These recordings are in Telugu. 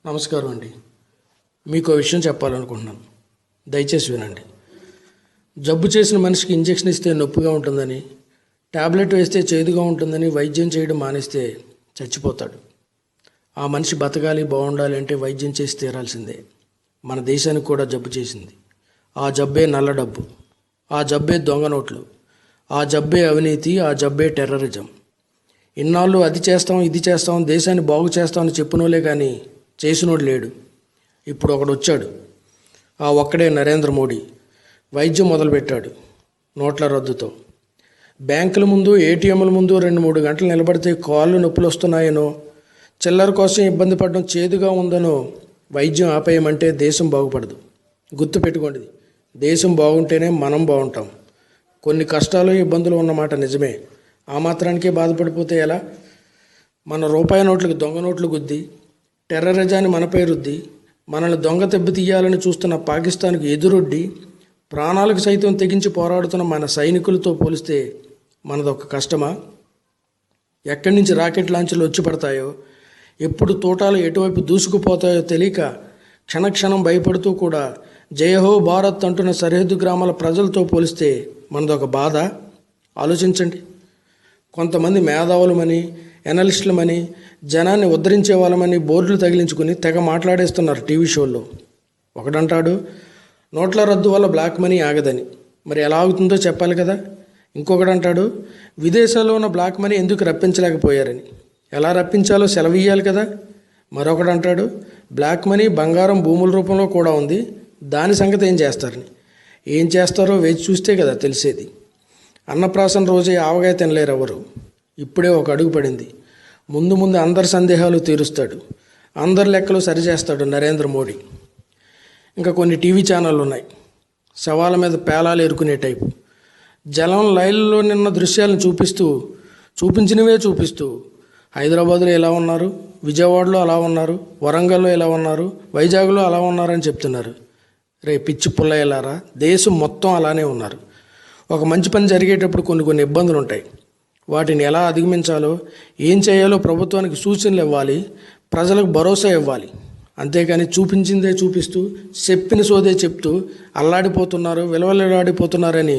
నమస్కారం అండి. మీకు ఒక విషయం చెప్పాలనుకుంటున్నాను. దయచేసి వినండి. జబ్బు చేసిన మనిషికి ఇంజెక్షన్ ఇస్తే నొప్పిగా ఉంటుందని, ట్యాబ్లెట్ వేస్తే చేదుగా ఉంటుందని వైద్యం చేయడం మానేస్తే చచ్చిపోతాడు. ఆ మనిషి బతకాలి, బాగుండాలి అంటే వైద్యం చేసి తీరాల్సిందే. మన దేశానికి కూడా జబ్బు చేసింది. ఆ జబ్బే నల్ల డబ్బు, ఆ జబ్బే దొంగ నోట్లు, ఆ జబ్బే అవినీతి, ఆ జబ్బే టెర్రరిజం. ఇన్నాళ్ళు అది చేస్తాం, ఇది చేస్తాం, దేశాన్ని బాగు చేస్తామని చెప్పినోలే కానీ చేసినోడు లేడు. ఇప్పుడు ఒకడు వచ్చాడు. ఆ ఒక్కడే నరేంద్ర మోడీ. వైద్యం మొదలుపెట్టాడు నోట్ల రద్దుతో. బ్యాంకుల ముందు, ఏటీఎంల ముందు 2-3 గంటలు నిలబడితే కాళ్ళు నొప్పులు వస్తున్నాయనో, చిల్లర కోసం ఇబ్బంది పడడం చేదుగా ఉందనో వైద్యం ఆపేయమంటే దేశం బాగుపడదు. గుర్తుపెట్టుకోండి, దేశం బాగుంటేనే మనం బాగుంటాం. కొన్ని కష్టాలు, ఇబ్బందులు ఉన్నమాట నిజమే. ఆ మాత్రానికే బాధపడిపోతే ఎలా? మన రూపాయి నోట్లకు దొంగ నోట్లు గుద్ది, టెర్రరిజాన్ని మనపై రుద్ది, మనల్ని దొంగ దెబ్బ తీయాలని చూస్తున్న పాకిస్తాన్కు ఎదురొడ్డి, ప్రాణాలకు సైతం తెగించి పోరాడుతున్న మన సైనికులతో పోలిస్తే మనదొక కష్టమా? ఎక్కడి నుంచి రాకెట్ లాంఛర్లు వచ్చి పడతాయో, ఎప్పుడు తోటాలు ఎటువైపు దూసుకుపోతాయో తెలియక క్షణక్షణం భయపడుతూ కూడా జయహో భారత్ అంటున్న సరిహద్దు గ్రామాల ప్రజలతో పోలిస్తే మనదొక బాధ. ఆలోచించండి. కొంతమంది మేధావులమని, ఎనలిస్టులమని, జనాన్ని ఉద్ధరించే వాళ్ళమని బోర్డులు తగిలించుకుని తెగ మాట్లాడేస్తున్నారు టీవీ షోల్లో. ఒకడంటాడు నోట్ల రద్దు వల్ల బ్లాక్ మనీ ఆగదని. మరి ఎలా ఆగుతుందో చెప్పాలి కదా. ఇంకొకడంటాడు విదేశాల్లో ఉన్న బ్లాక్ మనీ ఎందుకు రప్పించలేకపోయారని. ఎలా రప్పించాలో సెలవియ్యాలి కదా. మరొకడంటాడు బ్లాక్ మనీ బంగారం, భూముల రూపంలో కూడా ఉంది, దాని సంగతి ఏం చేస్తారని. ఏం చేస్తారో వేచి చూస్తే కదా తెలిసేది. అన్నప్రాసన రోజే ఆవగాయ తినలేరు ఎవరు. ఇప్పుడే ఒక అడుగు పడింది. ముందు ముందు అందరి సందేహాలు తీరుస్తాడు, అందరి లెక్కలు సరిచేస్తాడు నరేంద్ర మోడీ. ఇంకా కొన్ని టీవీ ఛానళ్ళు ఉన్నాయి, శవాల మీద పేలాలు ఎరుకునే టైపు. జలం లైన్లో నిన్న దృశ్యాలను చూపించినవే చూపిస్తూ హైదరాబాద్లో ఎలా ఉన్నారు, విజయవాడలో అలా ఉన్నారు, వరంగల్లో ఎలా ఉన్నారు, వైజాగ్లో అలా ఉన్నారని చెప్తున్నారు. పిచ్చి పుల్లయ్యలారా, దేశం మొత్తం అలానే ఉన్నారు. ఒక మంచి పని జరిగేటప్పుడు కొన్ని ఇబ్బందులు ఉంటాయి. వాటిని ఎలా అధిగమించాలో, ఏం చేయాలో ప్రభుత్వానికి సూచనలు ఇవ్వాలి, ప్రజలకు భరోసా ఇవ్వాలి. అంతేకాని చూపించిందే చూపిస్తూ, చెప్పిన సోదే చెప్తూ అల్లాడిపోతున్నారు, విలవలాడిపోతున్నారని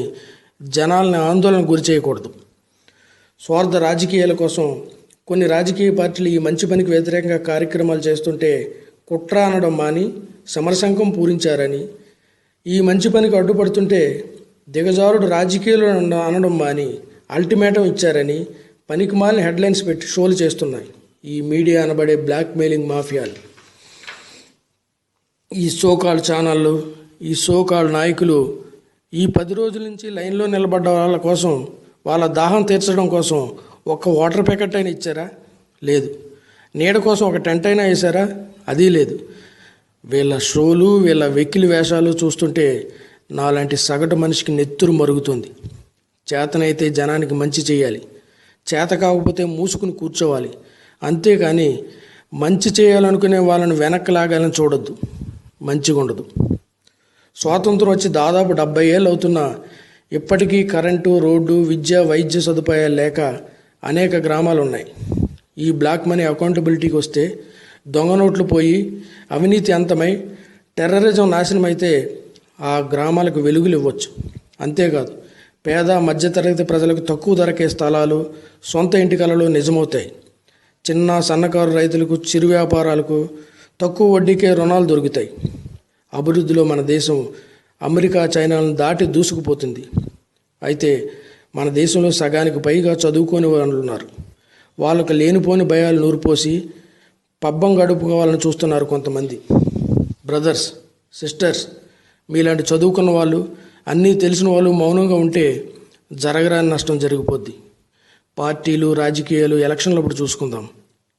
జనాల్ని ఆందోళనకు గురి చేయకూడదు. స్వార్థ రాజకీయాల కోసం కొన్ని రాజకీయ పార్టీలు ఈ మంచి పనికి వ్యతిరేకంగా కార్యక్రమాలు చేస్తుంటే కుట్ర అనడం మాని సమరశంఖం పూరించారని, ఈ మంచి పనికి అడ్డుపడుతుంటే దిగజారుడు రాజకీయాలు అనడం మాని అల్టిమేటం ఇచ్చారని పనికిమాలిన హెడ్లైన్స్ పెట్టి షోలు చేస్తున్నాయి ఈ మీడియా అనబడే బ్లాక్ మెయిలింగ్ మాఫియాలు. ఈ సోకాల్ ఛానళ్ళు, ఈ సోకాల్ నాయకులు ఈ 10 రోజుల నుంచి లైన్లో నిలబడ్డ వాళ్ళ కోసం, వాళ్ళ దాహం తీర్చడం కోసం ఒక్క వాటర్ ప్యాకెట్ అయినా ఇచ్చారా? లేదు. నీడ కోసం ఒక టెంట్ అయినా వేశారా? అది లేదు. వీళ్ళ షోలు, వీళ్ళ వెకిలి వేషాలు చూస్తుంటే నాలాంటి సగటు మనిషికి నెత్తురు మరుగుతుంది. చేతనైతే జనానికి మంచి చేయాలి, చేత కాకపోతే మూసుకుని కూర్చోవాలి. అంతేకాని మంచి చేయాలనుకునే వాళ్ళని వెనక్కి లాగాలని చూడొద్దు. మంచిగా ఉండదు. స్వాతంత్రం వచ్చి దాదాపు 70 ఏళ్ళు అవుతున్నా ఇప్పటికీ కరెంటు, రోడ్డు, విద్య, వైద్య సదుపాయాలు లేక అనేక గ్రామాలు ఉన్నాయి. ఈ బ్లాక్ మనీ అకౌంటబిలిటీకి వస్తే దొంగ నోట్లు పోయి, అవినీతి అంతమై, టెర్రరిజం నాశనం అయితే ఆ గ్రామాలకు వెలుగులు ఇవ్వచ్చు. అంతేకాదు, పేద మధ్యతరగతి ప్రజలకు తక్కువ ధరకే స్థలాలు, సొంత ఇంటి కలలు నిజమవుతాయి. చిన్న సన్నకారు రైతులకు, చిరు వ్యాపారాలకు తక్కువ వడ్డీకే రుణాలు దొరుకుతాయి. అభివృద్ధిలో మన దేశం అమెరికా, చైనాలను దాటి దూసుకుపోతుంది. అయితే మన దేశంలో సగానికి పైగా చదువుకోని వాళ్ళు ఉన్నారు. వాళ్ళకు లేనిపోని భయాలు నూరిపోసి పబ్బం గడుపుకోవాలని చూస్తున్నారు కొంతమంది. బ్రదర్స్, సిస్టర్స్, మీలాంటి చదువుకున్న వాళ్ళు, అన్నీ తెలిసిన వాళ్ళు మౌనంగా ఉంటే జరగరాని నష్టం జరిగిపోద్ది. పార్టీలు, రాజకీయాలు ఎలక్షన్లప్పుడు చూసుకుందాం.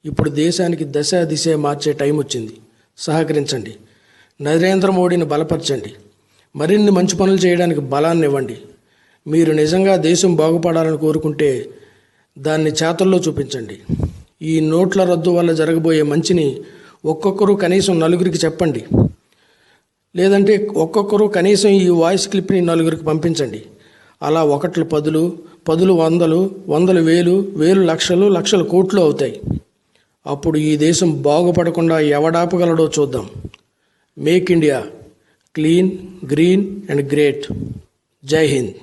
ఇప్పుడు దేశానికి దశ దిశ మార్చే టైం వచ్చింది. సహకరించండి. నరేంద్ర మోడీని బలపరచండి. మరిన్ని మంచి పనులు చేయడానికి బలాన్ని ఇవ్వండి. మీరు నిజంగా దేశం బాగుపడాలని కోరుకుంటే దాన్ని చేతల్లో చూపించండి. ఈ నోట్ల రద్దు వల్ల జరగబోయే మంచిని ఒక్కొక్కరు కనీసం 4గురికి చెప్పండి. లేదంటే ఒక్కొక్కరు కనీసం ఈ వాయిస్ క్లిప్ని 4గురికి పంపించండి. అలా 1 10, 10 100, 100 వేలు, వేలు లక్షలు, లక్షలు కోట్లు అవుతాయి. అప్పుడు ఈ దేశం బాగుపడకుండా ఎవడాపగలడో చూద్దాం. Make India clean, green and great. జై హింద్.